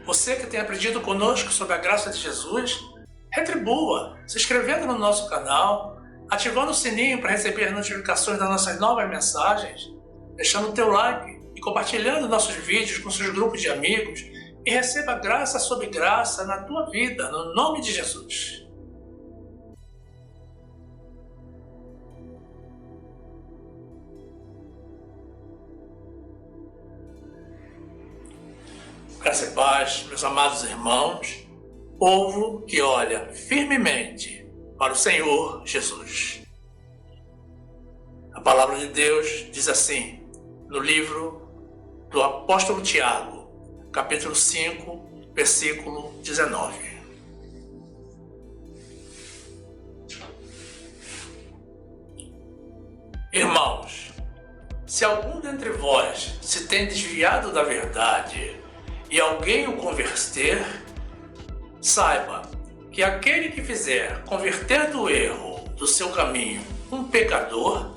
Você que tem aprendido conosco sobre a graça de Jesus, retribua se inscrevendo no nosso canal, ativando o sininho para receber notificações das nossas novas mensagens, deixando o teu like e compartilhando nossos vídeos com seus grupos de amigos e receba graça sobre graça na tua vida, no nome de Jesus. Graça e paz, meus amados irmãos, povo que olha firmemente para o Senhor Jesus. A palavra de Deus diz assim, no livro do apóstolo Tiago, capítulo 5, versículo 19. Irmãos, se algum dentre vós se tem desviado da verdade e alguém o converter, saiba que aquele que fizer converter do erro do seu caminho um pecador,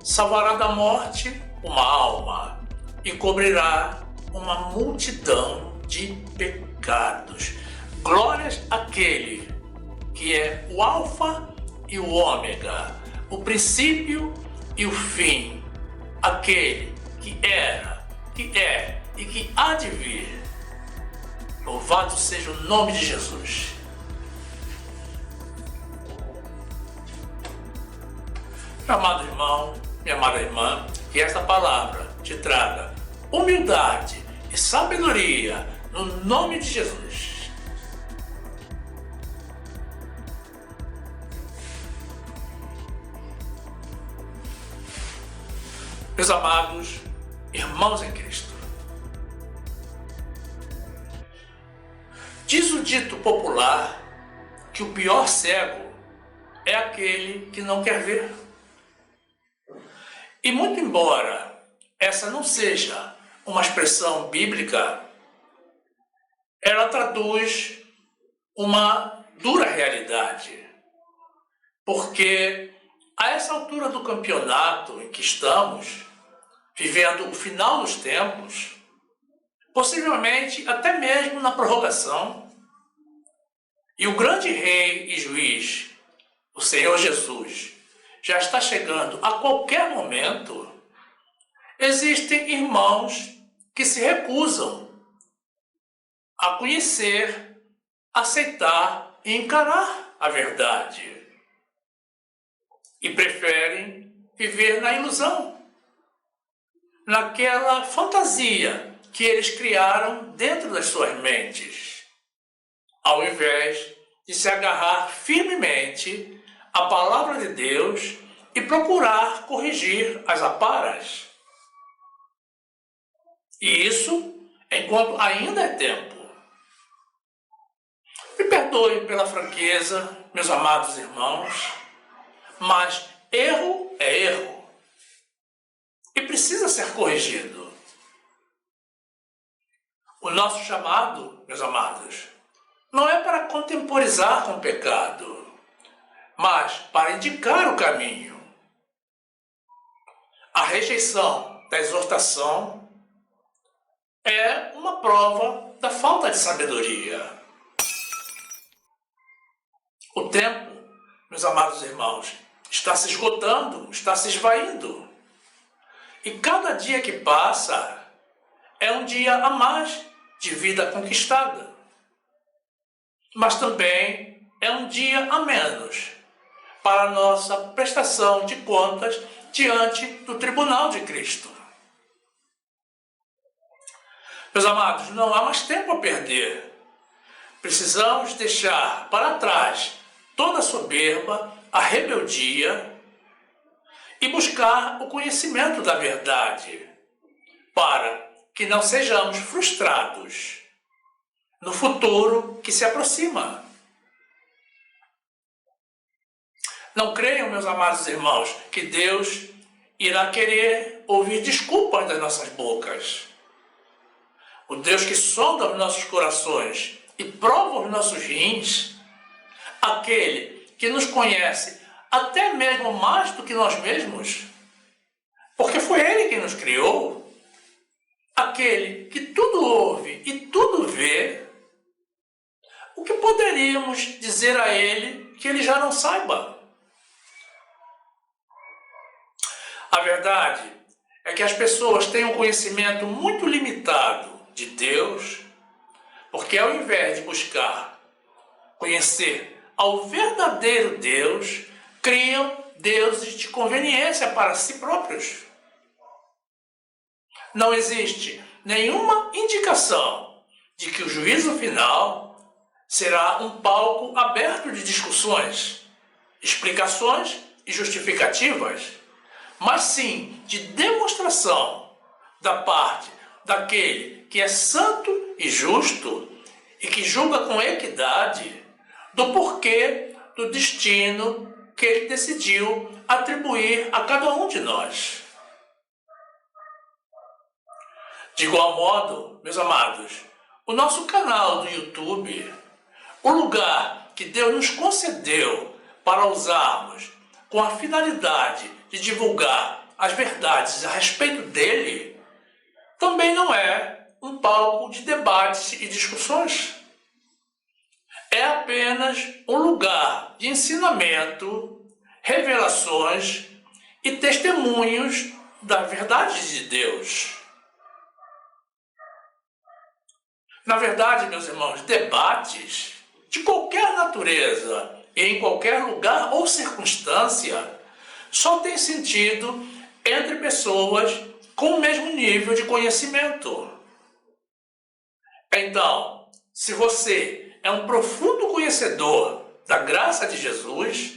salvará da morte uma alma e cobrirá uma multidão de pecados. Glórias àquele que é o Alfa e o Ômega, o princípio e o fim, aquele que era, que é e que há de vir. Louvado seja o nome de Jesus. Meu amado irmão, minha amada irmã, que esta palavra te traga humildade e sabedoria no nome de Jesus. Meus amados irmãos em Cristo, diz o dito popular que o pior cego é aquele que não quer ver. E muito embora essa não seja uma expressão bíblica, ela traduz uma dura realidade. Porque a essa altura do campeonato em que estamos, vivendo o final dos tempos, possivelmente até mesmo na prorrogação, e o grande rei e juiz, o Senhor Jesus, já está chegando a qualquer momento, existem irmãos que se recusam a conhecer, aceitar e encarar a verdade e preferem viver na ilusão, naquela fantasia que eles criaram dentro das suas mentes, ao invés de se agarrar firmemente à palavra de Deus e procurar corrigir as aparas. E isso enquanto ainda é tempo. Me perdoe pela franqueza, meus amados irmãos, mas erro é erro e precisa ser corrigido. O nosso chamado, meus amados, não é para contemporizar com o pecado, mas para indicar o caminho. A rejeição da exortação é uma prova da falta de sabedoria. O tempo, meus amados irmãos, está se esgotando, está se esvaindo. E cada dia que passa é um dia a mais de vida conquistada. Mas também é um dia a menos para a nossa prestação de contas diante do tribunal de Cristo. Meus amados, não há mais tempo a perder. Precisamos deixar para trás toda a soberba, a rebeldia e buscar o conhecimento da verdade, para que não sejamos frustrados no futuro que se aproxima. Não creiam, meus amados irmãos, que Deus irá querer ouvir desculpas das nossas bocas. O Deus que sonda os nossos corações e prova os nossos rins, aquele que nos conhece até mesmo mais do que nós mesmos, porque foi Ele quem nos criou, aquele que tudo ouve e tudo vê, o que poderíamos dizer a ele que ele já não saiba? A verdade é que as pessoas têm um conhecimento muito limitado de Deus, porque ao invés de buscar conhecer ao verdadeiro Deus, criam deuses de conveniência para si próprios. Não existe nenhuma indicação de que o juízo final será um palco aberto de discussões, explicações e justificativas, mas sim de demonstração da parte daquele que é santo e justo e que julga com equidade do porquê do destino que ele decidiu atribuir a cada um de nós. De igual modo, meus amados, o nosso canal do YouTube, o lugar que Deus nos concedeu para usarmos com a finalidade de divulgar as verdades a respeito dele, também não é um palco de debates e discussões. É apenas um lugar de ensinamento, revelações e testemunhos da verdade de Deus. Na verdade, meus irmãos, debates de qualquer natureza e em qualquer lugar ou circunstância só tem sentido entre pessoas com o mesmo nível de conhecimento. Então, se você é um profundo conhecedor da graça de Jesus,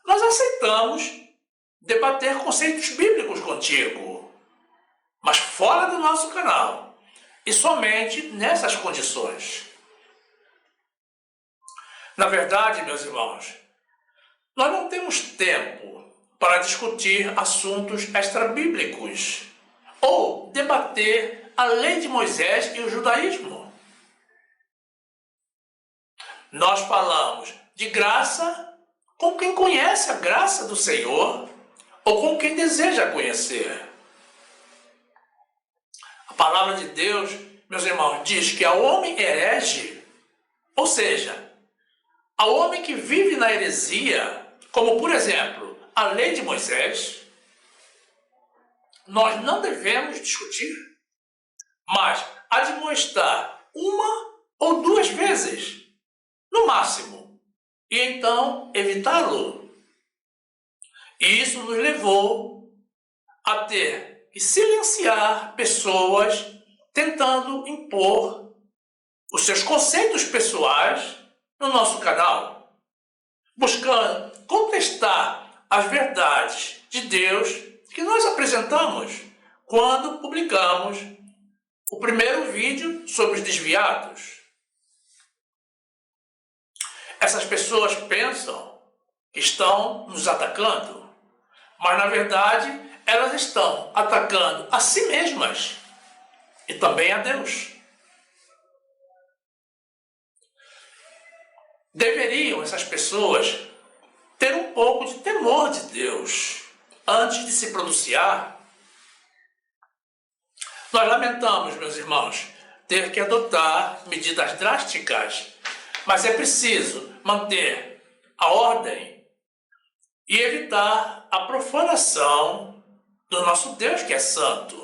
nós aceitamos debater conceitos bíblicos contigo, mas fora do nosso canal e somente nessas condições. Na verdade, meus irmãos, nós não temos tempo para discutir assuntos extrabíblicos ou debater a lei de Moisés e o judaísmo. Nós falamos de graça com quem conhece a graça do Senhor ou com quem deseja conhecer. A palavra de Deus, meus irmãos, diz que ao homem herege, ou seja, ao homem que vive na heresia, como por exemplo a lei de Moisés, nós não devemos discutir, mas admoestar uma ou duas vezes, no máximo, e então evitá-lo. E isso nos levou a ter que silenciar pessoas tentando impor os seus conceitos pessoais no nosso canal, buscando contestar as verdades de Deus que nós apresentamos quando publicamos o primeiro vídeo sobre os desviados. Essas pessoas pensam que estão nos atacando, mas na verdade elas estão atacando a si mesmas e também a Deus. Deveriam essas pessoas ter um pouco de temor de Deus antes de se pronunciar. Nós lamentamos, meus irmãos, ter que adotar medidas drásticas, mas é preciso manter a ordem e evitar a profanação do nosso Deus que é santo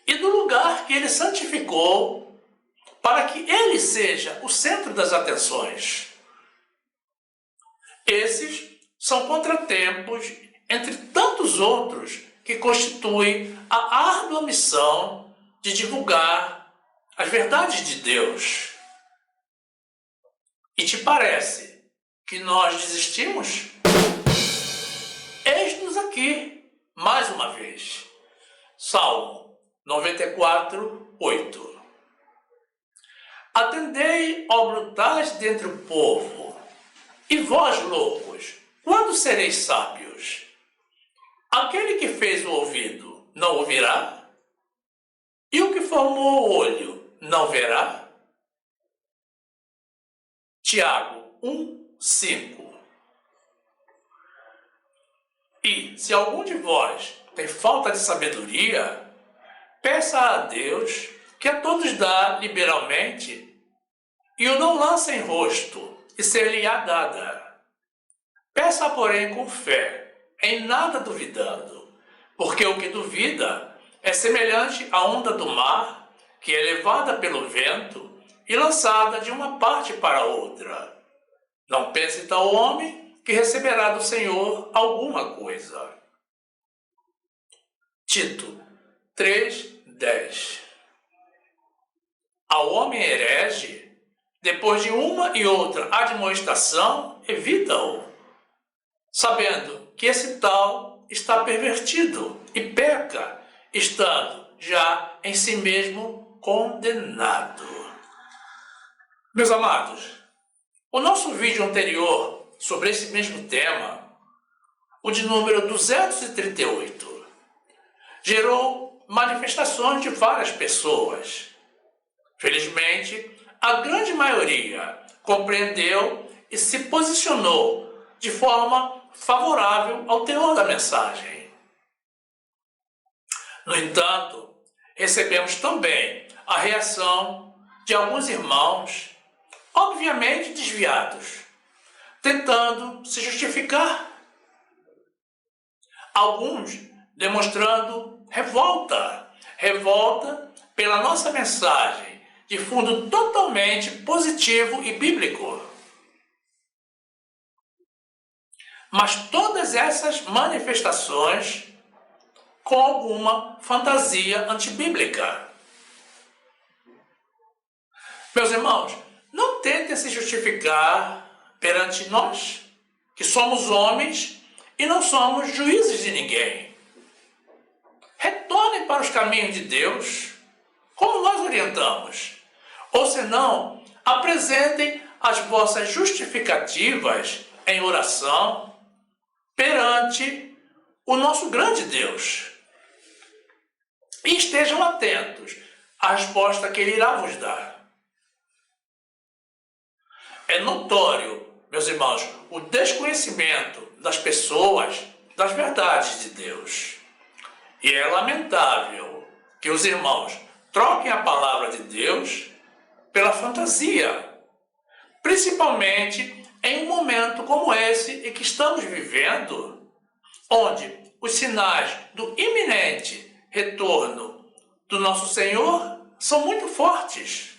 e do lugar que Ele santificou para que Ele seja o centro das atenções. Esses são contratempos entre tantos outros que constituem a árdua missão de divulgar as verdades de Deus. E te parece que nós desistimos? Eis-nos aqui, mais uma vez. Salmo 94, 8. Atendei, ó brutais dentre o povo, e vós, loucos, quando sereis sábios? Aquele que fez o ouvido não ouvirá? E o que formou o olho não verá? Tiago 1, 5. E se algum de vós tem falta de sabedoria, Peça a Deus, que a todos dá liberalmente, e o não lança em rosto, e ser-lhe-á dada. Peça, porém, com fé, em nada duvidando, porque o que duvida é semelhante à onda do mar, que é levada pelo vento e lançada de uma parte para outra. Não pense tal homem que receberá do Senhor alguma coisa. Tito 3:10. Ao homem herege, depois de uma e outra admoestação, evita-o, sabendo que esse tal está pervertido e peca, estando já em si mesmo condenado. Meus amados, o nosso vídeo anterior sobre esse mesmo tema, o de número 238, gerou manifestações de várias pessoas. Felizmente, a grande maioria compreendeu e se posicionou de forma favorável ao teor da mensagem. No entanto, recebemos também a reação de alguns irmãos, obviamente desviados, tentando se justificar. Alguns demonstrando revolta pela nossa mensagem, de fundo totalmente positivo e bíblico. Mas todas essas manifestações com alguma fantasia antibíblica. Meus irmãos, não tentem se justificar perante nós, que somos homens e não somos juízes de ninguém. Retornem para os caminhos de Deus, como nós orientamos. Ou senão, apresentem as vossas justificativas em oração perante o nosso grande Deus. E estejam atentos à resposta que Ele irá vos dar. É notório, meus irmãos, o desconhecimento das pessoas das verdades de Deus. E é lamentável que os irmãos troquem a palavra de Deus pela fantasia, principalmente em um momento como esse em que estamos vivendo, onde os sinais do iminente retorno do nosso Senhor são muito fortes.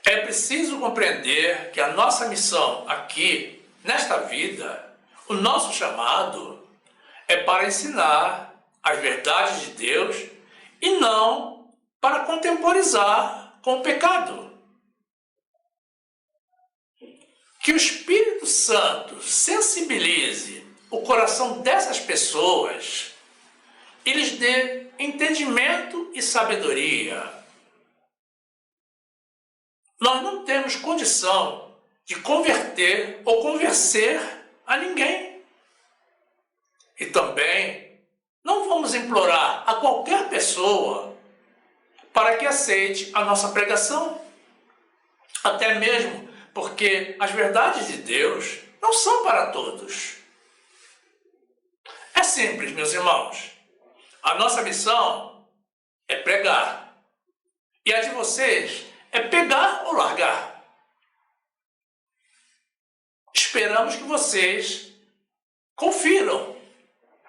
É preciso compreender que a nossa missão aqui, nesta vida, o nosso chamado, é para ensinar as verdades de Deus e não para contemporizar com o pecado. Que o Espírito Santo sensibilize o coração dessas pessoas e lhes dê entendimento e sabedoria. Nós não temos condição de converter ou convencer a ninguém. E também não vamos implorar a qualquer pessoa para que aceite a nossa pregação. Até mesmo porque as verdades de Deus não são para todos. É simples, meus irmãos. A nossa missão é pregar. E a de vocês é pegar ou largar. Esperamos que vocês confiram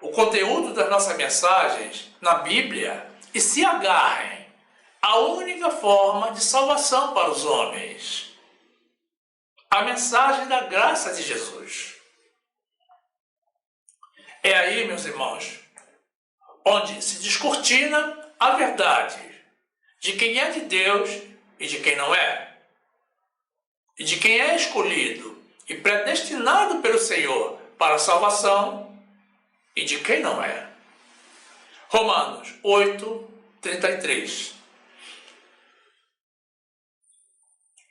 o conteúdo das nossas mensagens na Bíblia e se agarrem à única forma de salvação para os homens. A mensagem da graça de Jesus. É aí, meus irmãos, onde se descortina a verdade de quem é de Deus e de quem não é. E de quem é escolhido e predestinado pelo Senhor para a salvação e de quem não é. Romanos 8:33.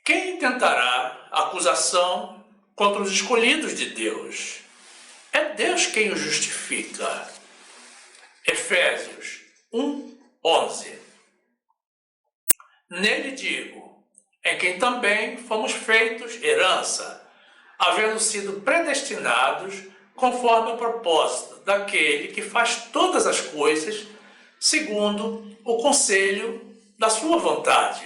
Quem tentará acusação contra os escolhidos de Deus? É Deus quem os justifica. Efésios 1:11. Nele digo, em quem também fomos feitos herança, havendo sido predestinados conforme o propósito daquele que faz todas as coisas segundo o conselho da sua vontade,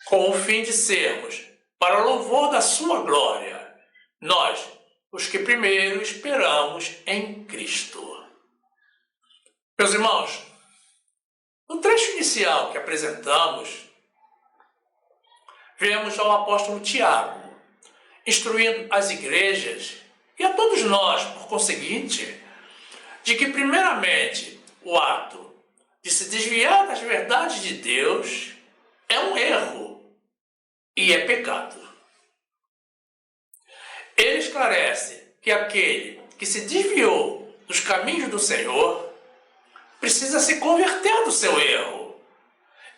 com o fim de sermos, para o louvor da sua glória, nós, os que primeiro esperamos em Cristo. Meus irmãos, no trecho inicial que apresentamos, vemos ao apóstolo Tiago instruindo as igrejas e a todos nós, por conseguinte, de que primeiramente o ato de se desviar das verdades de Deus é um erro e é pecado. Ele esclarece que aquele que se desviou dos caminhos do Senhor precisa se converter do seu erro,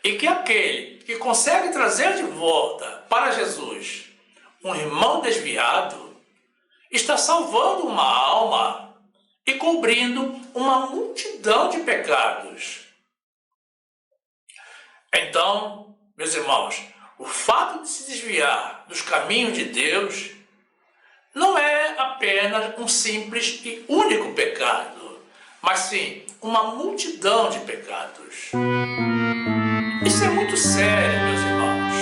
e que aquele que consegue trazer de volta para Jesus um irmão desviado está salvando uma alma e cobrindo uma multidão de pecados. Então, meus irmãos, o fato de se desviar dos caminhos de Deus não é apenas um simples e único pecado, mas sim uma multidão de pecados. Isso é muito sério, meus irmãos.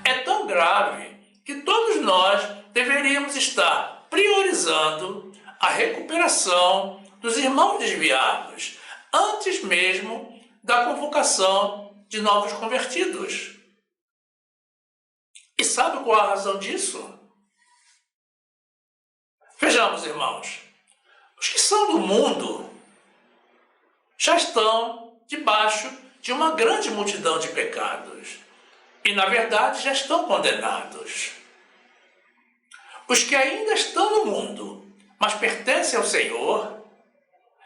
É tão grave que todos nós deveríamos estar priorizando a recuperação dos irmãos desviados antes mesmo da convocação de novos convertidos. E sabe qual a razão disso? Vejamos, irmãos, os que são do mundo já estão debaixo de uma grande multidão de pecados e, na verdade, já estão condenados. Os que ainda estão no mundo, mas pertencem ao Senhor,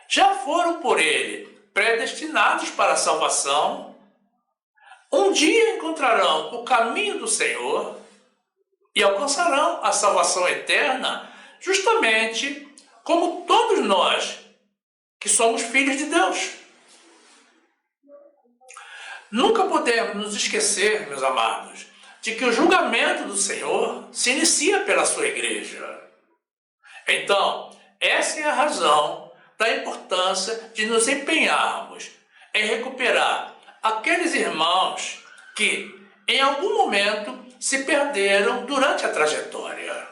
já foram por Ele predestinados para a salvação, um dia encontrarão o caminho do Senhor e alcançarão a salvação eterna, justamente como todos nós que somos filhos de Deus. Nunca podemos nos esquecer, meus amados, de que o julgamento do Senhor se inicia pela sua igreja. Então, essa é a razão da importância de nos empenharmos em recuperar aqueles irmãos que, em algum momento, se perderam durante a trajetória.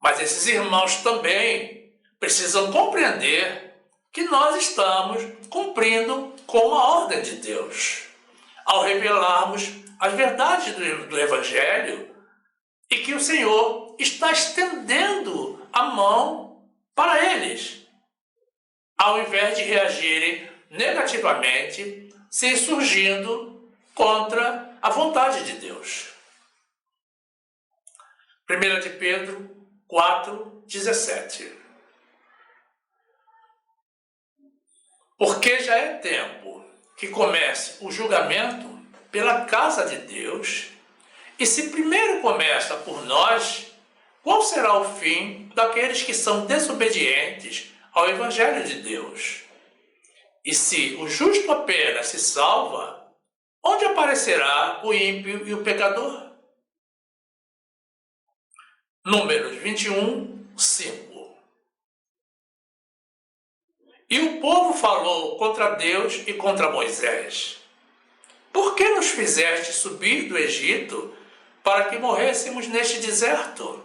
Mas esses irmãos também precisam compreender que nós estamos cumprindo com a ordem de Deus, ao revelarmos as verdades do Evangelho, e que o Senhor está estendendo a mão para eles, ao invés de reagirem negativamente, se insurgindo contra a vontade de Deus. 1 de Pedro 4:17. Porque já é tempo que comece o julgamento pela casa de Deus, e se primeiro começa por nós, qual será o fim daqueles que são desobedientes ao Evangelho de Deus? E se o justo apenas se salva, onde aparecerá o ímpio e o pecador? Números 21:5. E o povo falou contra Deus e contra Moisés: Por que nos fizeste subir do Egito para que morrêssemos neste deserto?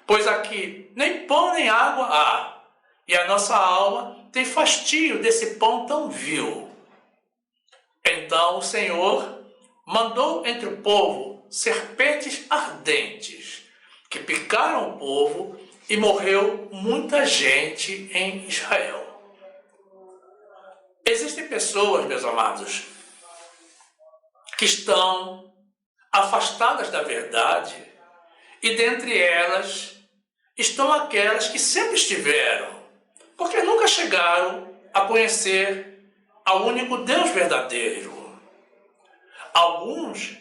Pois aqui nem pão nem água há, e a nossa alma tem fastio desse pão tão vil. Então o Senhor mandou entre o povo serpentes ardentes, que picaram o povo, e morreu muita gente em Israel. Existem pessoas, meus amados, que estão afastadas da verdade, e dentre elas estão aquelas que sempre estiveram, porque nunca chegaram a conhecer ao único Deus verdadeiro. Alguns,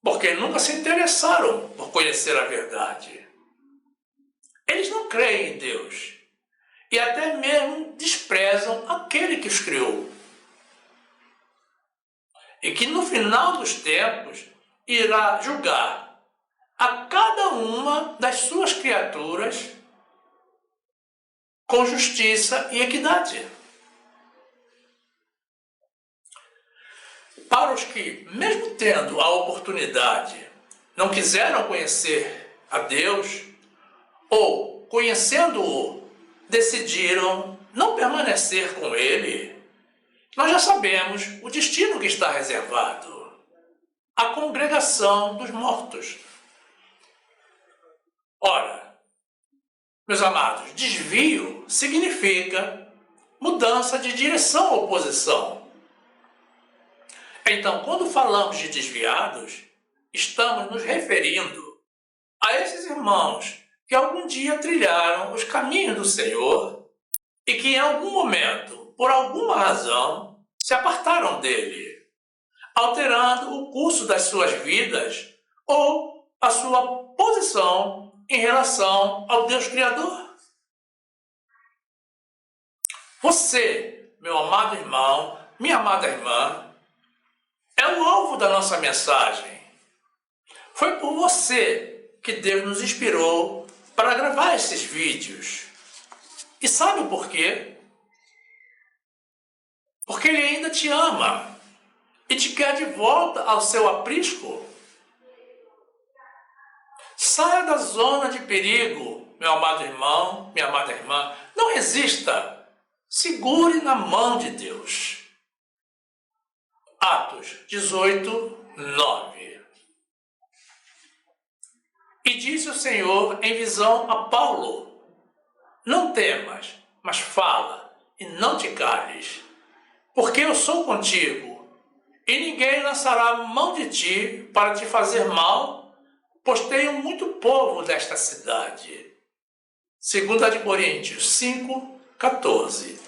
porque nunca se interessaram por conhecer a verdade. Eles não creem em Deus e até mesmo desprezam aquele que os criou, e que no final dos tempos irá julgar a cada uma das suas criaturas com justiça e equidade. Para os que, mesmo tendo a oportunidade, não quiseram conhecer a Deus, ou, conhecendo-o, decidiram não permanecer com Ele, nós já sabemos o destino que está reservado: a congregação dos mortos. Ora, meus amados, desvio significa mudança de direção ou posição. Então, quando falamos de desviados, estamos nos referindo a esses irmãos que algum dia trilharam os caminhos do Senhor e que em algum momento, por alguma razão, se apartaram dele, alterando o curso das suas vidas ou a sua posição em relação ao Deus Criador. Você, meu amado irmão, minha amada irmã, é o alvo da nossa mensagem. Foi por você que Deus nos inspirou para gravar esses vídeos. E sabe por quê? Porque Ele ainda te ama e te quer de volta ao seu aprisco. Saia da zona de perigo, meu amado irmão, minha amada irmã. Não resista. Segure na mão de Deus. Atos 18, 9. E disse o Senhor em visão a Paulo: não temas, mas fala, e não te cales, porque eu sou contigo, e ninguém lançará mão de ti para te fazer mal, pois tenho muito povo desta cidade. 2 de Coríntios 5, 14.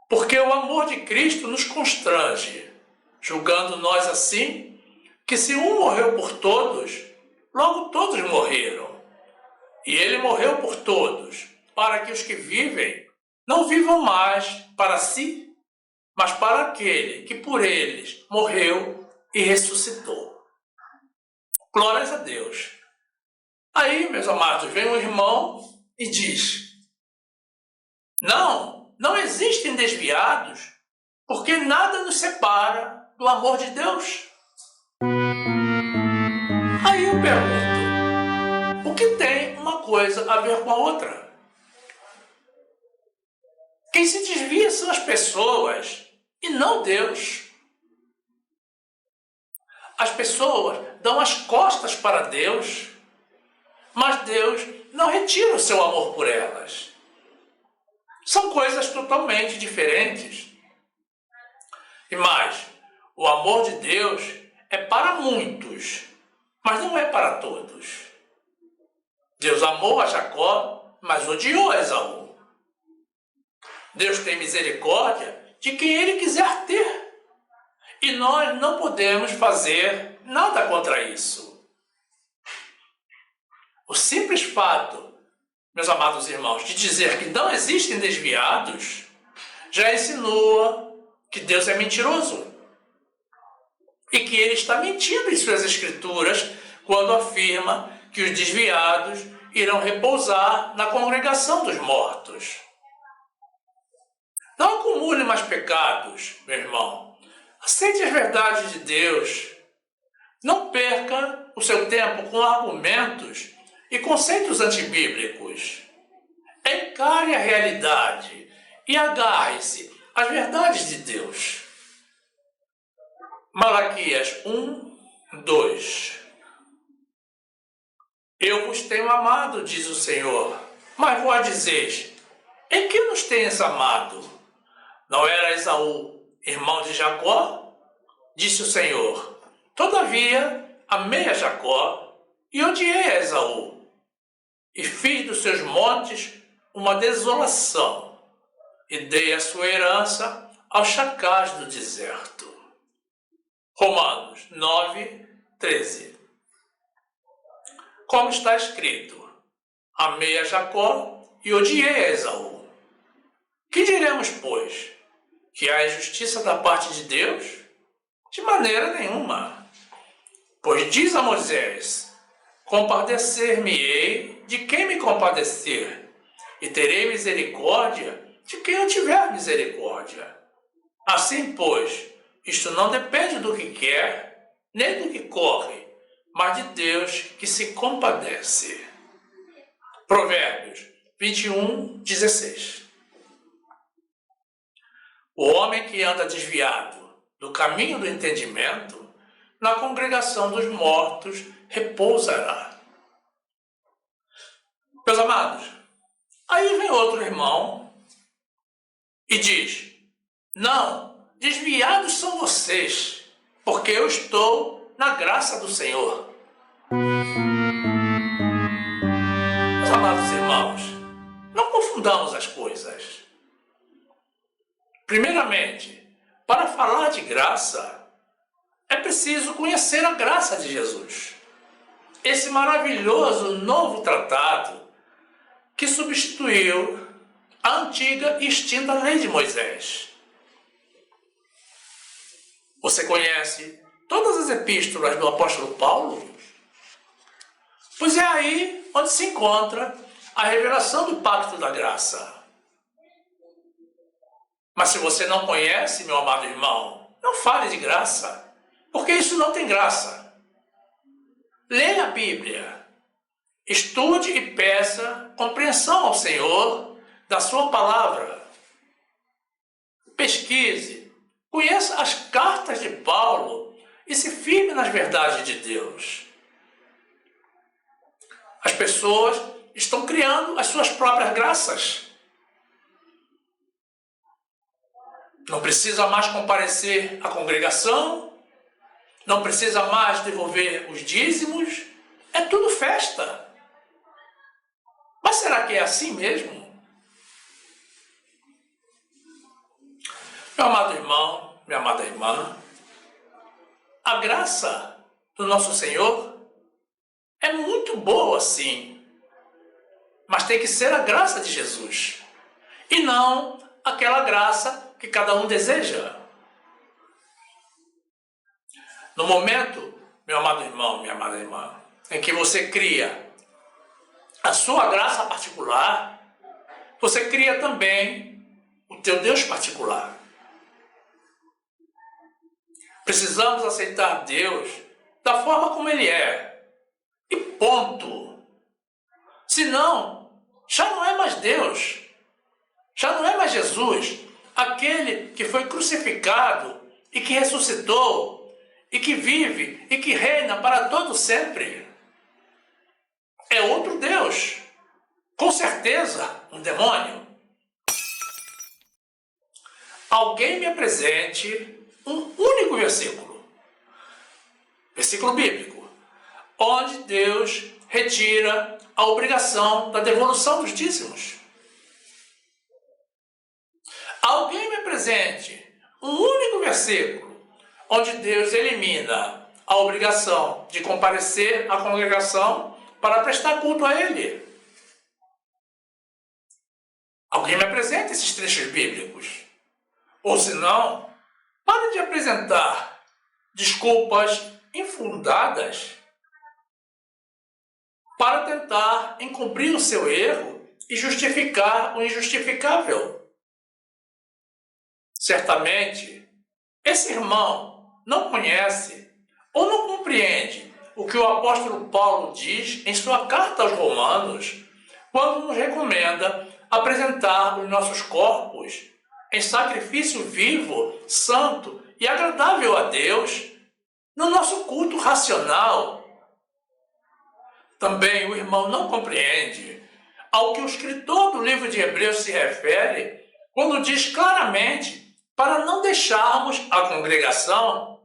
Porque o amor de Cristo nos constrange, julgando nós assim, que se um morreu por todos, logo todos morreram. E ele morreu por todos, para que os que vivem não vivam mais para si, mas para aquele que por eles morreu e ressuscitou. Glórias a Deus. Aí, meus amados, vem um irmão e diz: não existem desviados, porque nada nos separa do amor de Deus. Aí eu pergunto: o que tem uma coisa a ver com a outra? Quem se desvia são as pessoas e não Deus. As pessoas dão as costas para Deus, mas Deus não retira o seu amor por elas. São coisas totalmente diferentes. E mais, o amor de Deus é para muitos, mas não é para todos. Deus amou a Jacó, mas odiou a Esaú. Deus tem misericórdia de quem Ele quiser ter. E nós não podemos fazer nada contra isso. O simples fato, meus amados irmãos, de dizer que não existem desviados, já insinua que Deus é mentiroso. E que Ele está mentindo em suas escrituras quando afirma que os desviados irão repousar na congregação dos mortos. Não acumule mais pecados, meu irmão. Aceite as verdades de Deus. Não perca o seu tempo com argumentos e conceitos antibíblicos. Encare a realidade e agarre-se às verdades de Deus. Malaquias 1, 2. Eu vos tenho amado, diz o Senhor, mas vós dizeis: em que nos tens amado? Não era Esaú, irmão de Jacó? Disse o Senhor: todavia amei a Jacó e odiei a Esaú, e fiz dos seus montes uma desolação, e dei a sua herança aos chacais do deserto. Romanos 9, 13. Como está escrito: amei a Jacó e odiei a Esaú. Que diremos, pois? Que há injustiça da parte de Deus? De maneira nenhuma. Pois diz a Moisés: compadecer-me-ei de quem me compadecer, e terei misericórdia de quem eu tiver misericórdia. Assim, pois, isto não depende do que quer, nem do que corre, mas de Deus que se compadece. Provérbios 21:16. O homem que anda desviado do caminho do entendimento, na congregação dos mortos repousará. Meus amados, aí vem outro irmão e diz: não, desviados são vocês, porque eu estou na graça do Senhor. Meus amados irmãos, não confundamos as coisas. Primeiramente, para falar de graça, é preciso conhecer a graça de Jesus. Esse maravilhoso novo tratado que substituiu a antiga e extinta lei de Moisés. Você conhece todas as epístolas do apóstolo Paulo? Pois é aí onde se encontra a revelação do pacto da graça. Mas se você não conhece, meu amado irmão, não fale de graça, porque isso não tem graça. Leia a Bíblia, estude e peça compreensão ao Senhor da sua palavra. Pesquise, conheça as cartas de Paulo e se firme nas verdades de Deus. As pessoas estão criando as suas próprias graças. Não precisa mais comparecer à congregação, não precisa mais devolver os dízimos, é tudo festa. Mas será que é assim mesmo? Meu amado irmão, minha amada irmã, a graça do nosso Senhor é muito boa, sim, mas tem que ser a graça de Jesus, e não aquela graça que cada um deseja. No momento, meu amado irmão, minha amada irmã, em que você cria a sua graça particular, você cria também o teu Deus particular. Precisamos aceitar Deus da forma como Ele é. E ponto. Senão, já não é mais Deus. Já não é mais Jesus, aquele que foi crucificado e que ressuscitou e que vive e que reina para todo sempre. É outro Deus. Com certeza, um demônio. Alguém me apresente um único versículo bíblico, onde Deus retira a obrigação da devolução dos dízimos. Alguém me apresente um único versículo onde Deus elimina a obrigação de comparecer à congregação para prestar culto a Ele. Alguém me apresente esses trechos bíblicos. Ou senão, pare de apresentar desculpas infundadas para tentar encobrir o seu erro e justificar o injustificável. Certamente, esse irmão não conhece ou não compreende o que o apóstolo Paulo diz em sua carta aos Romanos, quando nos recomenda apresentar os nossos corpos em sacrifício vivo, santo e agradável a Deus, no nosso culto racional. Também o irmão não compreende ao que o escritor do livro de Hebreus se refere quando diz claramente para não deixarmos a congregação,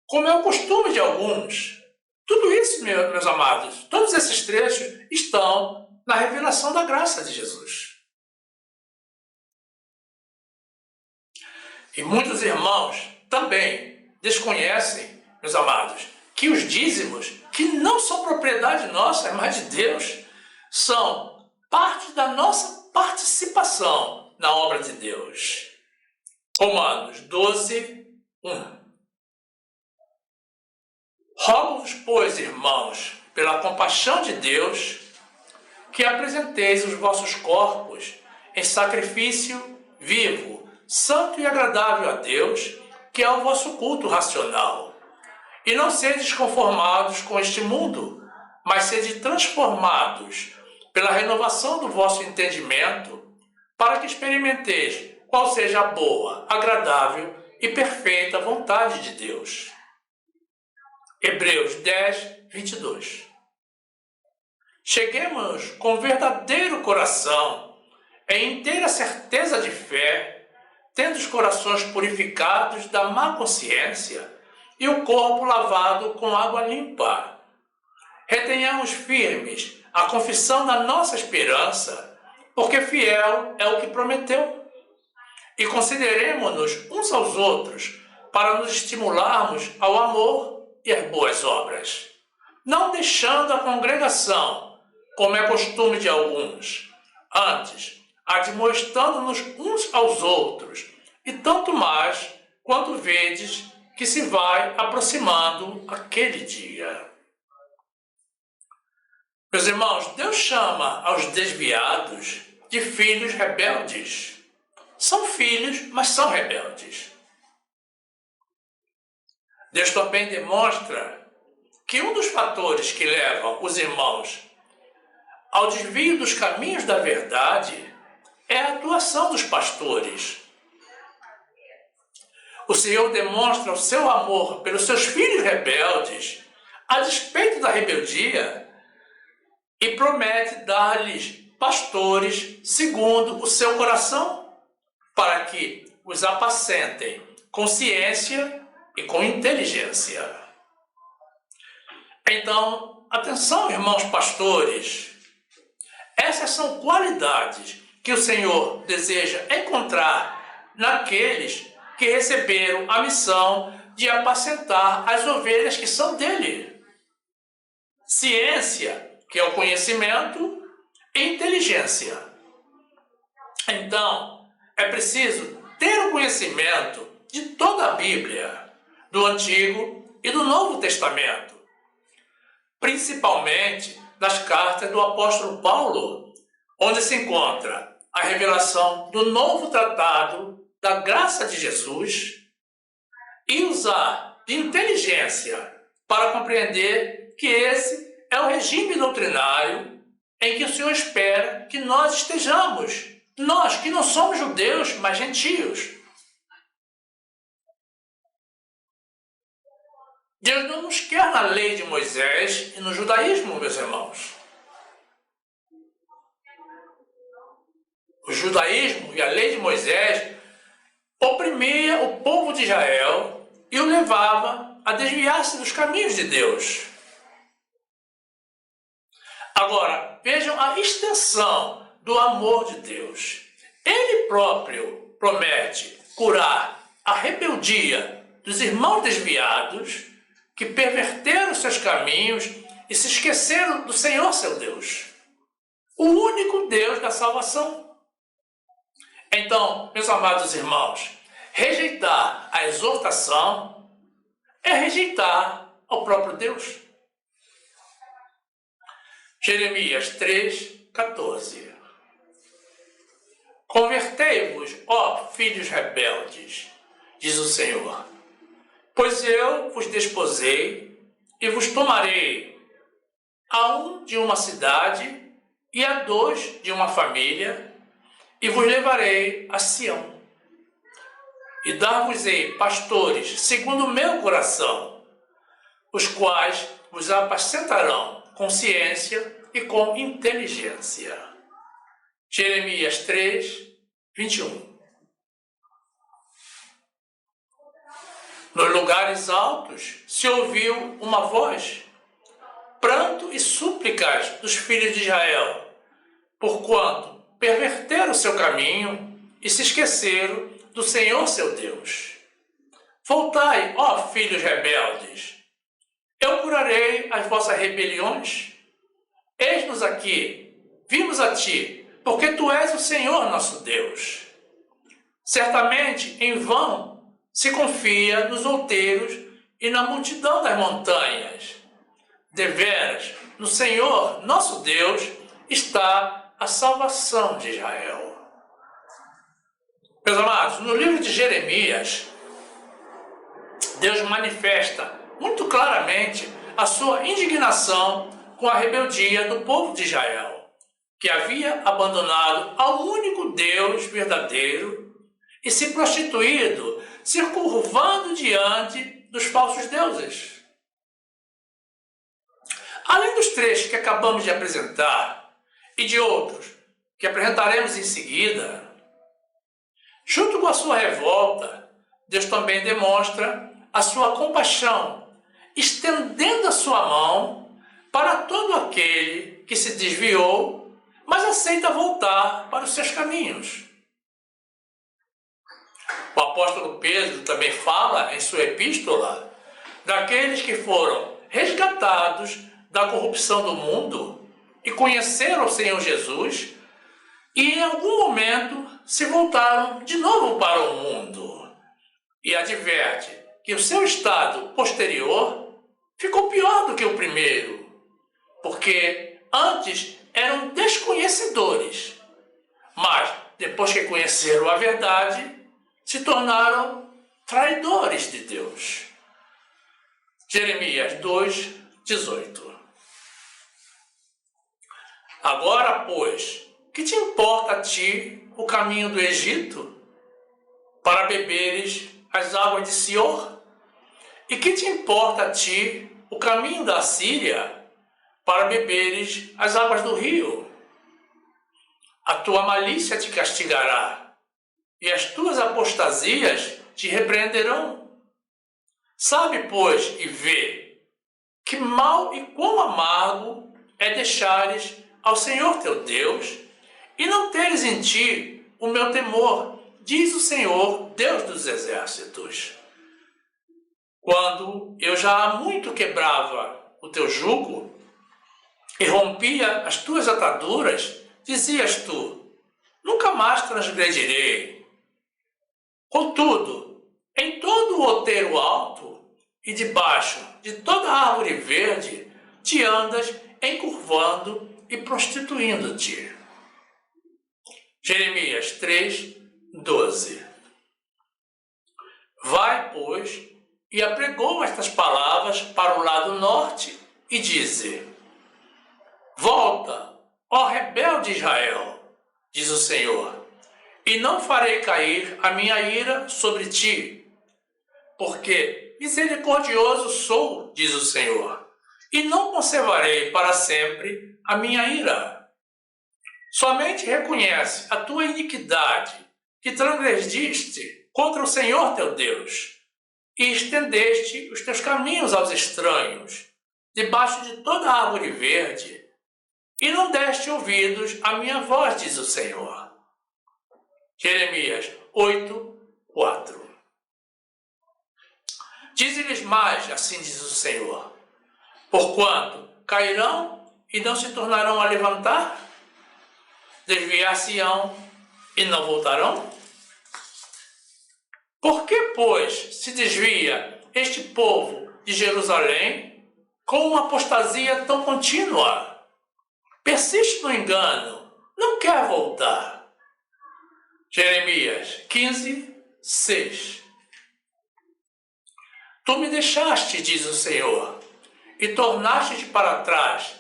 como é o costume de alguns. Tudo isso, meus amados, todos esses trechos estão na revelação da graça de Jesus. E muitos irmãos também desconhecem, meus amados, que os dízimos, que não são propriedade nossa, mas de Deus, são parte da nossa participação na obra de Deus. Romanos 12:1. Rogo-vos, pois, irmãos, pela compaixão de Deus, que apresenteis os vossos corpos em sacrifício vivo, santo e agradável a Deus, que é o vosso culto racional. E não sedes conformados com este mundo, mas sede transformados pela renovação do vosso entendimento, para que experimenteis qual seja a boa, agradável e perfeita vontade de Deus. Hebreus 10, 22. Cheguemos com verdadeiro coração, em inteira certeza de fé, tendo os corações purificados da má consciência e o corpo lavado com água limpa. Retenhamos firmes a confissão da nossa esperança, porque fiel é o que prometeu. E consideremo-nos uns aos outros para nos estimularmos ao amor e às boas obras, não deixando a congregação, como é costume de alguns, antes, admoestando-nos uns aos outros, e tanto mais quanto vedes que se vai aproximando aquele dia. Meus irmãos, Deus chama aos desviados de filhos rebeldes. São filhos, mas são rebeldes. Deus também demonstra que um dos fatores que levam os irmãos ao desvio dos caminhos da verdade é a atuação dos pastores. O Senhor demonstra o seu amor pelos seus filhos rebeldes, a despeito da rebeldia, e promete dar-lhes pastores segundo o seu coração, para que os apacentem com ciência e com inteligência. Então, atenção, irmãos pastores, essas são qualidades que o Senhor deseja encontrar naqueles que receberam a missão de apacentar as ovelhas que são dele. Ciência, que é o conhecimento, e inteligência. Então, é preciso ter o conhecimento de toda a Bíblia, do Antigo e do Novo Testamento, principalmente das cartas do apóstolo Paulo, onde se encontra a revelação do novo tratado da graça de Jesus, e usar de inteligência para compreender que esse é o regime doutrinário em que o Senhor espera que nós estejamos, nós que não somos judeus, mas gentios. Deus não nos quer na lei de Moisés e no judaísmo, meus irmãos. O judaísmo e a lei de Moisés oprimia o povo de Israel e o levava a desviar-se dos caminhos de Deus. Agora, vejam a extensão do amor de Deus. Ele próprio promete curar a rebeldia dos irmãos desviados que perverteram seus caminhos e se esqueceram do Senhor seu Deus, o único Deus da salvação. Então, meus amados irmãos, rejeitar a exortação é rejeitar ao próprio Deus. Jeremias 3, 14. Convertei-vos, ó filhos rebeldes, diz o Senhor, pois eu vos desposei e vos tomarei a um de uma cidade e a dois de uma família, e vos levarei a Sião, e dar-vos-ei pastores segundo o meu coração, os quais vos apacentarão com ciência e com inteligência. Jeremias 3, 21. Nos lugares altos se ouviu uma voz, pranto e súplicas dos filhos de Israel, porquanto perverteram o seu caminho e se esqueceram do Senhor seu Deus. Voltai, ó filhos rebeldes, eu curarei as vossas rebeliões. Eis-nos aqui, vimos a ti, porque tu és o Senhor nosso Deus. Certamente, em vão, se confia nos outeiros e na multidão das montanhas. Deveras, no Senhor nosso Deus, está a salvação de Israel. Meus amados, no livro de Jeremias, Deus manifesta muito claramente a sua indignação com a rebeldia do povo de Israel, que havia abandonado ao único Deus verdadeiro e se prostituído, se curvando diante dos falsos deuses. Além dos trechos que acabamos de apresentar e de outros que apresentaremos em seguida, junto com a sua revolta, Deus também demonstra a sua compaixão, estendendo a sua mão para todo aquele que se desviou, mas aceita voltar para os seus caminhos. O apóstolo Pedro também fala em sua epístola daqueles que foram resgatados da corrupção do mundo e conheceram o Senhor Jesus e em algum momento se voltaram de novo para o mundo e adverte que o seu estado posterior ficou pior do que o primeiro, porque antes eram desconhecedores, mas depois que conheceram a verdade, se tornaram traidores de Deus. Jeremias 2:18. Agora, pois, que te importa a ti o caminho do Egito, para beberes as águas de Sior? E que te importa a ti o caminho da Síria, para beberes as águas do rio? A tua malícia te castigará, e as tuas apostasias te repreenderão. Sabe, pois, e vê, que mal e quão amargo é deixares ao Senhor teu Deus, e não teres em ti o meu temor, diz o Senhor, Deus dos exércitos. Quando eu já há muito quebrava o teu jugo e rompia as tuas ataduras, dizias tu, nunca mais transgredirei. Contudo, em todo o outeiro alto e debaixo de toda árvore verde, te andas encurvando e prostituindo-te. Jeremias 3:12. Vai, pois, e apregou estas palavras para o lado norte e dize: volta, ó rebelde Israel, diz o Senhor, e não farei cair a minha ira sobre ti, porque misericordioso sou, diz o Senhor, e não conservarei para sempre a minha ira. Somente reconhece a tua iniquidade, que transgrediste contra o Senhor teu Deus, e estendeste os teus caminhos aos estranhos, debaixo de toda árvore verde, e não deste ouvidos à minha voz, diz o Senhor. Jeremias 8:4. Dize-lhes mais, assim diz o Senhor, porquanto cairão e não se tornarão a levantar, desviar-se-ão e não voltarão? Por que, pois, se desvia este povo de Jerusalém com uma apostasia tão contínua? Persiste no engano, não quer voltar. Jeremias 15:6. Tu me deixaste, diz o Senhor, e tornaste-te para trás,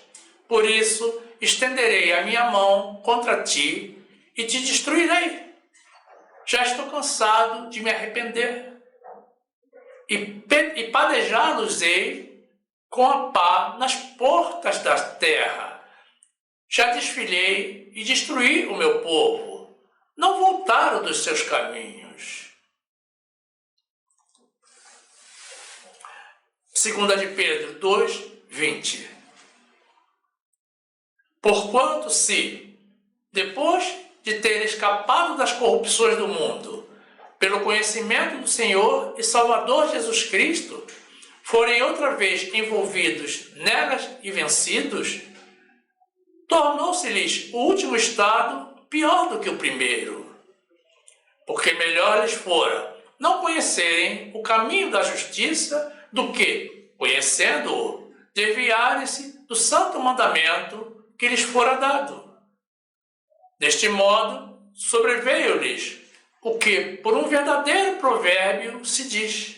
por isso estenderei a minha mão contra ti e te destruirei. Já estou cansado de me arrepender. E padejá-los-ei com a pá nas portas da terra. Já desfilei e destruí o meu povo. Não voltaram dos seus caminhos. 2 de Pedro 2:20. Porquanto se, depois de ter escapado das corrupções do mundo, pelo conhecimento do Senhor e Salvador Jesus Cristo, forem outra vez envolvidos nelas e vencidos, tornou-se-lhes o último estado pior do que o primeiro. Porque melhor lhes fora não conhecerem o caminho da justiça do que, conhecendo-o, desviarem-se do santo mandamento que lhes fora dado. Deste modo, sobreveio-lhes o que, por um verdadeiro provérbio, se diz: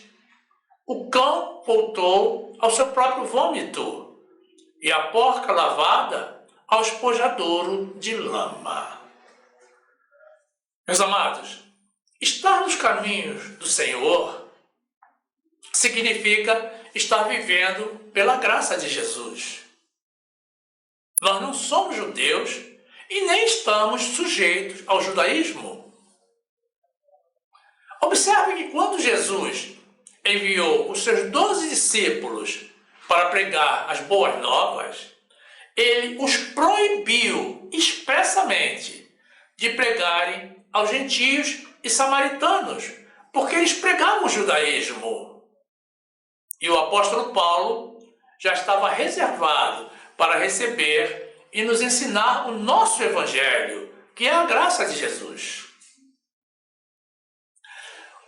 o cão voltou ao seu próprio vômito, e a porca lavada ao espojadouro de lama. Meus amados, estar nos caminhos do Senhor significa estar vivendo pela graça de Jesus. Nós não somos judeus e nem estamos sujeitos ao judaísmo. Observe que quando Jesus enviou os seus 12 discípulos para pregar as boas novas, ele os proibiu expressamente de pregarem aos gentios e samaritanos, porque eles pregavam o judaísmo. E o apóstolo Paulo já estava reservado para receber e nos ensinar o nosso evangelho, que é a graça de Jesus.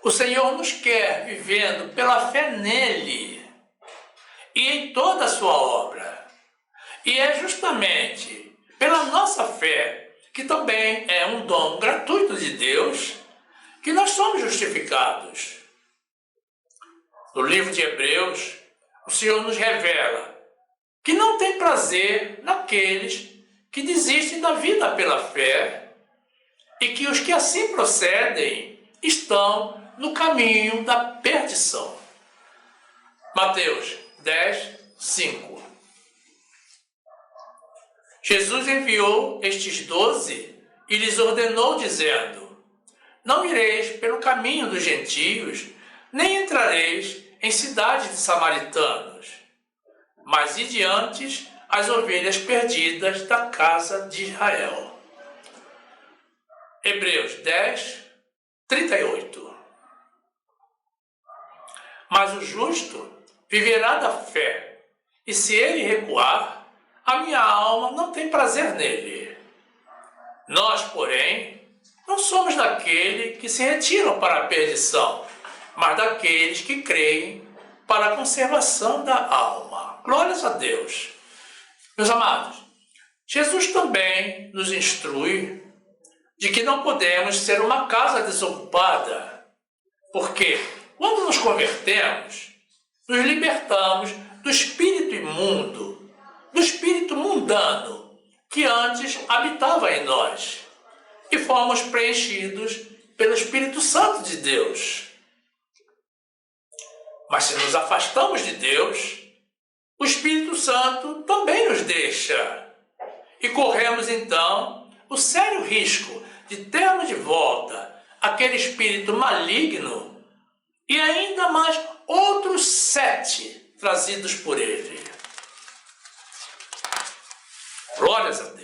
O Senhor nos quer vivendo pela fé nele e em toda a sua obra. E é justamente pela nossa fé, que também é um dom gratuito de Deus, que nós somos justificados. No livro de Hebreus, o Senhor nos revela que não tem prazer naqueles que desistem da vida pela fé e que os que assim procedem estão no caminho da perdição. Mateus 10, 5. Jesus enviou estes 12 e lhes ordenou, dizendo: não ireis pelo caminho dos gentios, nem entrareis em cidades de samaritanos, mas ide antes as ovelhas perdidas da casa de Israel. Hebreus 10, 38. Mas o justo viverá da fé, e se ele recuar, a minha alma não tem prazer nele. Nós, porém, não somos daqueles que se retiram para a perdição, mas daqueles que creem para a conservação da alma. Glórias a Deus. Meus amados, Jesus também nos instrui de que não podemos ser uma casa desocupada, porque quando nos convertemos, nos libertamos do espírito imundo, do espírito mundano que antes habitava em nós e fomos preenchidos pelo Espírito Santo de Deus. Mas se nos afastamos de Deus, o Espírito Santo também nos deixa e corremos então o sério risco de termos de volta aquele espírito maligno e ainda mais outros 7 trazidos por ele. Glórias a Deus.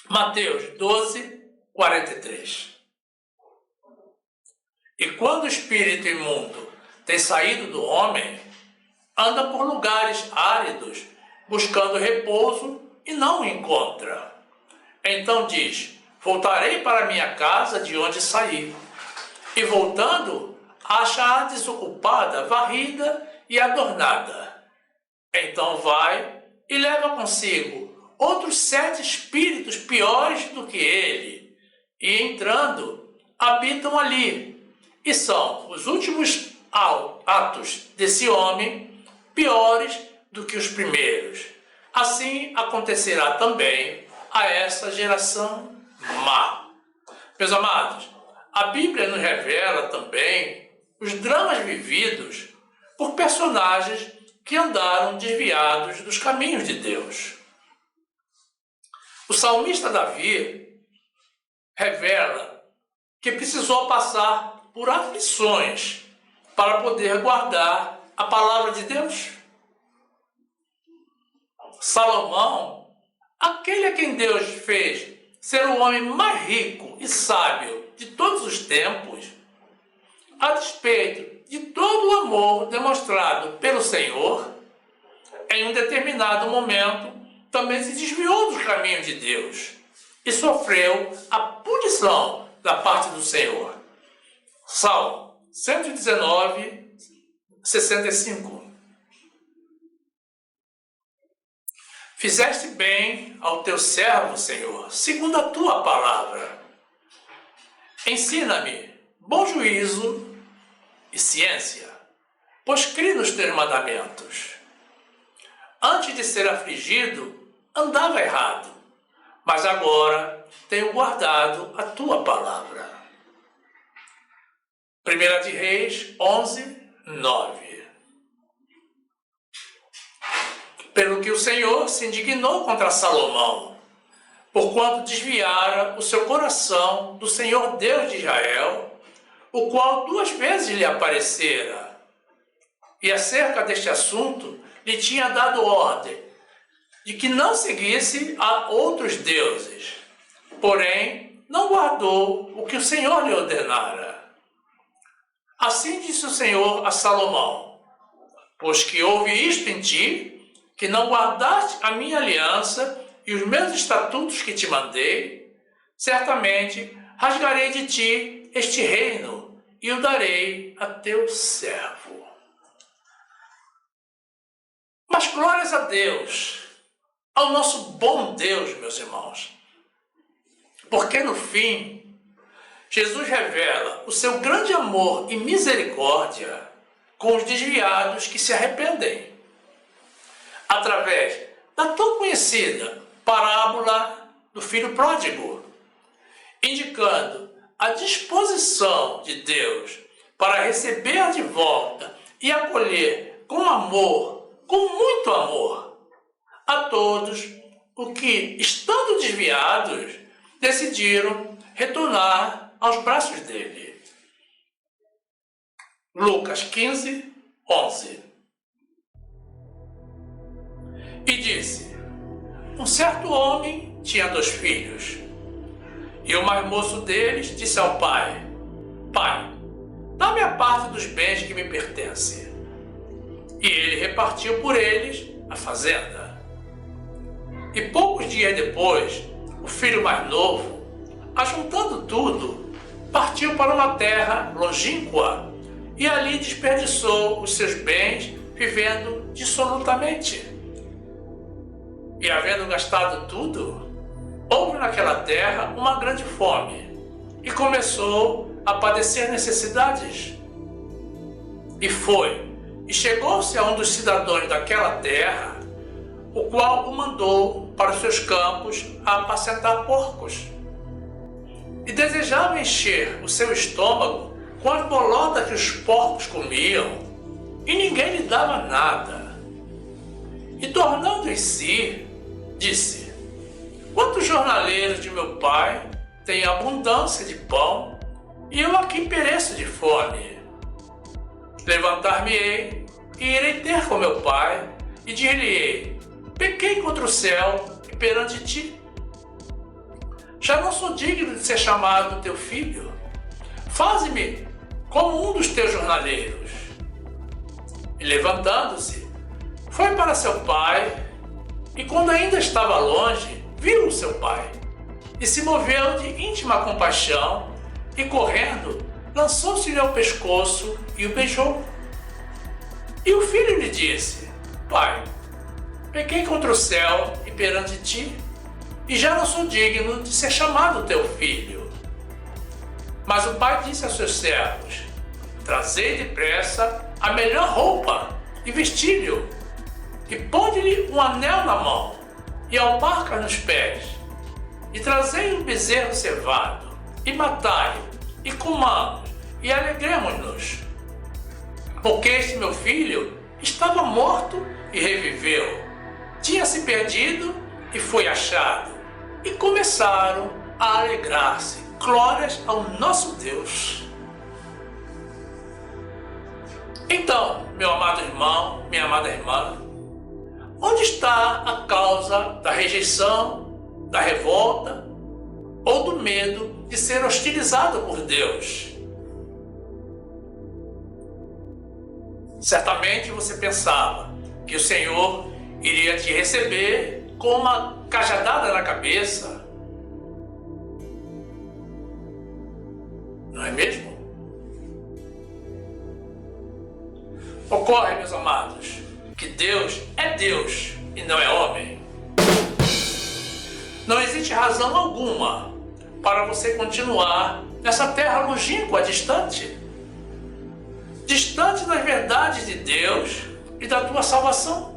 Mateus 12, 43. E quando o espírito imundo tem saído do homem, anda por lugares áridos, buscando repouso e não o encontra. Então diz: voltarei para minha casa de onde saí. E voltando, acha-a desocupada, varrida e adornada. Então vai e leva consigo outros 7 espíritos piores do que ele, e entrando, habitam ali. E são os últimos atos desse homem piores do que os primeiros. Assim acontecerá também a essa geração má. Meus amados, a Bíblia nos revela também os dramas vividos por personagens que andaram desviados dos caminhos de Deus. O salmista Davi revela que precisou passar por aflições para poder guardar a palavra de Deus. Salomão, aquele a quem Deus fez ser o homem mais rico e sábio de todos os tempos, a despeito de todo o amor demonstrado pelo Senhor, em um determinado momento também se desviou dos caminhos de Deus e sofreu a punição da parte do Senhor. Salmo 119, 65. Fizeste bem ao teu servo, Senhor, segundo a tua palavra. Ensina-me bom juízo e ciência, pois criei nos teus mandamentos. Antes de ser afligido, andava errado, mas agora tenho guardado a tua palavra. 1 de Reis 11, 9. Pelo que o Senhor se indignou contra Salomão, porquanto desviara o seu coração do Senhor Deus de Israel, o qual 2 vezes lhe aparecera. E acerca deste assunto lhe tinha dado ordem de que não seguisse a outros deuses, porém não guardou o que o Senhor lhe ordenara. Assim disse o Senhor a Salomão: pois que houve isto em ti, que não guardaste a minha aliança e os meus estatutos que te mandei, certamente rasgarei de ti este reino e o darei a teu servo. Mas glórias a Deus, ao nosso bom Deus, meus irmãos, porque no fim, Jesus revela o seu grande amor e misericórdia com os desviados que se arrependem, através da tão conhecida parábola do filho pródigo, indicando a disposição de Deus para receber de volta e acolher com amor, com muito amor, a todos os que, estando desviados, decidiram retornar aos braços dele. Lucas 15, 11. E disse: um certo homem tinha 2 filhos, e o mais moço deles disse ao pai: Pai, dá-me a parte dos bens que me pertence. E ele repartiu por eles a fazenda. E poucos dias depois, o filho mais novo, ajuntando tudo, partiu para uma terra longínqua e ali desperdiçou os seus bens, vivendo dissolutamente. E havendo gastado tudo, houve naquela terra uma grande fome, e começou a padecer necessidades. E foi, e chegou-se a um dos cidadãos daquela terra, o qual o mandou para os seus campos a apacentar porcos. E desejava encher o seu estômago com as bolotas que os porcos comiam, e ninguém lhe dava nada. E tornando em si, disse: quantos jornaleiros de meu pai têm abundância de pão, e eu aqui pereço de fome. Levantar-me-ei e irei ter com meu pai, e dir-lhe-ei: pequei contra o céu e perante ti. Já não sou digno de ser chamado teu filho. Faze-me como um dos teus jornaleiros. E levantando-se, foi para seu pai, e quando ainda estava longe, viu o seu pai, e se moveu de íntima compaixão, e correndo, lançou-se-lhe ao pescoço e o beijou. E o filho lhe disse: Pai, pequei contra o céu e perante ti, e já não sou digno de ser chamado teu filho. Mas o pai disse aos seus servos: trazei depressa a melhor roupa e vestilho, e ponde-lhe um anel na mão e alparca nos pés, e trazei um bezerro cevado, e matai-o, e comamos, e alegremo-nos. Porque este meu filho estava morto e reviveu, tinha se perdido e foi achado. E começaram a alegrar-se. Glórias ao nosso Deus. Então, meu amado irmão, minha amada irmã, onde está a causa da rejeição, da revolta ou do medo de ser hostilizado por Deus? Certamente você pensava que o Senhor iria te receber com uma cajadada na cabeça, não é mesmo? Ocorre, meus amados, que Deus é Deus e não é homem. Não existe razão alguma para você continuar nessa terra longínqua, distante das verdades de Deus e da tua salvação.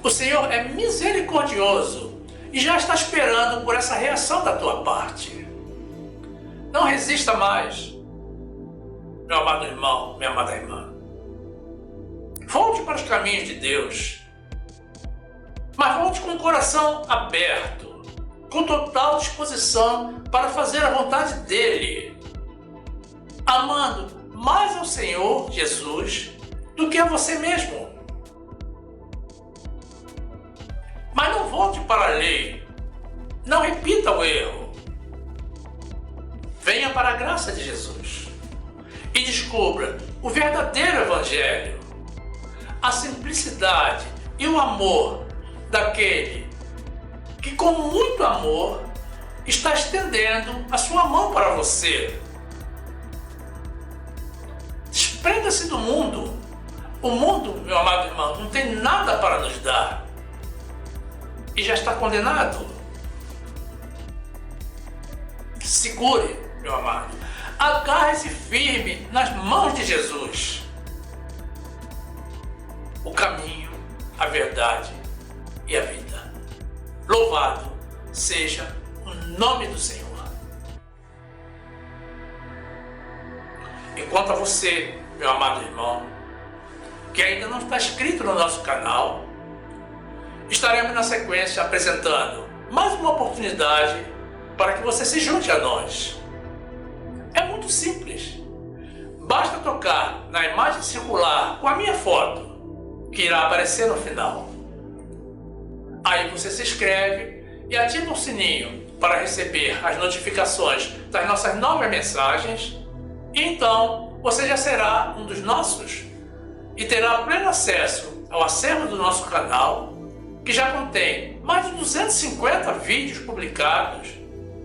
O Senhor é misericordioso e já está esperando por essa reação da tua parte. Não resista mais, meu amado irmão, minha amada irmã. Volte para os caminhos de Deus, mas volte com o coração aberto, com total disposição para fazer a vontade dEle, amando mais ao Senhor Jesus do que a você mesmo. Mas não volte para a lei, não repita o erro. Venha para a graça de Jesus e descubra o verdadeiro Evangelho, a simplicidade e o amor daquele que com muito amor está estendendo a sua mão para você. Desprenda-se do mundo. O mundo, meu amado irmão, não tem nada para nos dar e já está condenado. Segure, meu amado. Agarre-se firme nas mãos de Jesus. O caminho, a verdade e a vida. Louvado seja o nome do Senhor. Enquanto a você, meu amado irmão, que ainda não está inscrito no nosso canal, estaremos na sequência apresentando mais uma oportunidade para que você se junte a nós. É muito simples. Basta tocar na imagem circular com a minha foto, que irá aparecer no final. Aí você se inscreve e ativa o sininho para receber as notificações das nossas novas mensagens, e então você já será um dos nossos e terá pleno acesso ao acervo do nosso canal, que já contém mais de 250 vídeos publicados,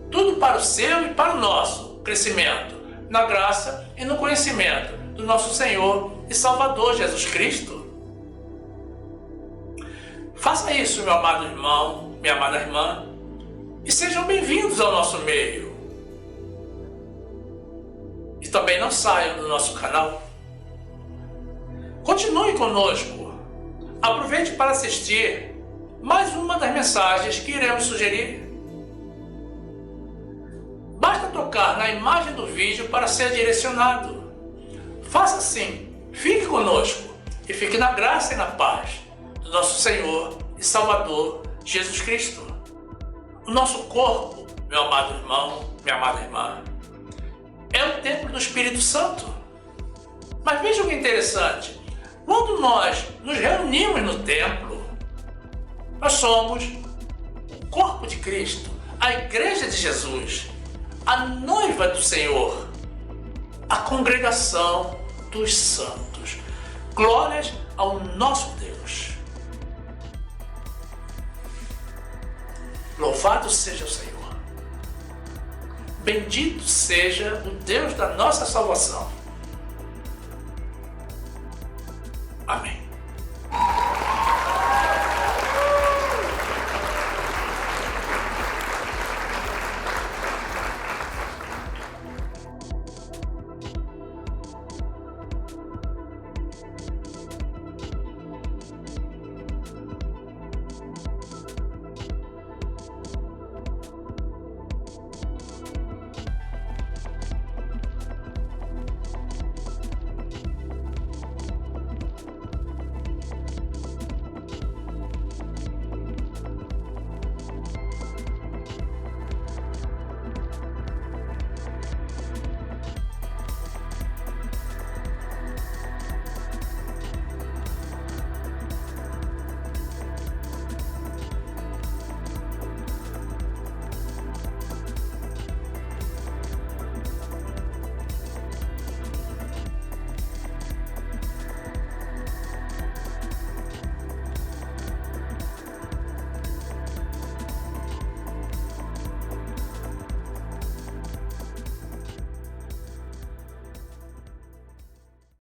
tudo para o seu e para o nosso crescimento na graça e no conhecimento do nosso Senhor e Salvador Jesus Cristo. Faça isso, meu amado irmão, minha amada irmã, e sejam bem-vindos ao nosso meio. E também não saiam do nosso canal. Continue conosco. Aproveite para assistir mais uma das mensagens que iremos sugerir. Basta tocar na imagem do vídeo para ser direcionado. Faça assim, fique conosco e fique na graça e na paz do nosso Senhor e Salvador Jesus Cristo. O nosso corpo, meu amado irmão, minha amada irmã, é o templo do Espírito Santo. Mas veja o que é interessante. Quando nós nos reunimos no templo, nós somos o corpo de Cristo, a igreja de Jesus, a noiva do Senhor, a congregação dos santos. Glórias ao nosso Deus. Louvado seja o Senhor. Bendito seja o Deus da nossa salvação. Amém.